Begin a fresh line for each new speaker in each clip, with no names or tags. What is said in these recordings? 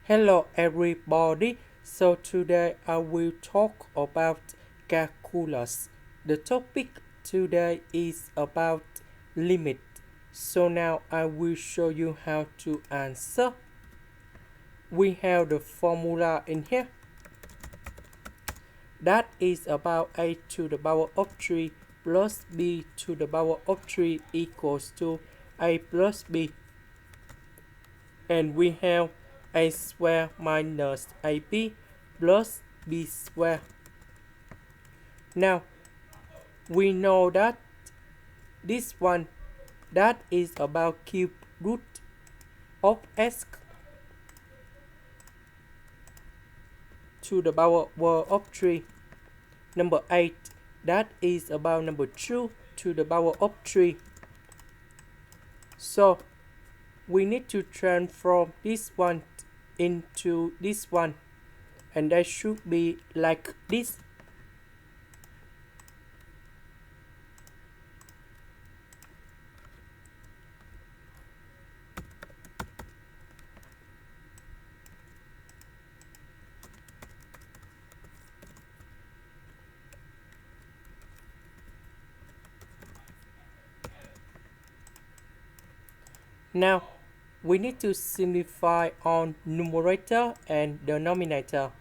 Hello everybody. So today I will talk about calculus. The topic today is about limit. So now I will show you how to answer. We have the formula in here. That is about a to the power of 3 plus b to the power of 3 equals to a plus b. And we have a square minus ab plus b square. Now we know that this one that is about cube root of x to the power of 3. Number 8 that is about number 2 to the power of 3. So we need to transform this one into this one, and that should be like this. Now we need to simplify on numerator and denominator.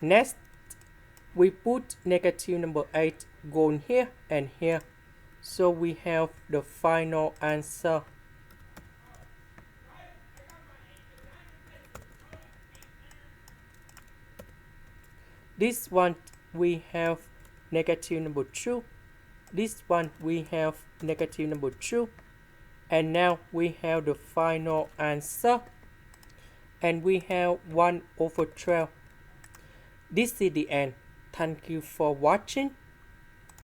Next, we put negative number 8 going here and here. So we have the final answer. This one we have negative number 2. This one we have negative number 2. And now we have the final answer. And we have 1/12. This is the end. Thank you for watching.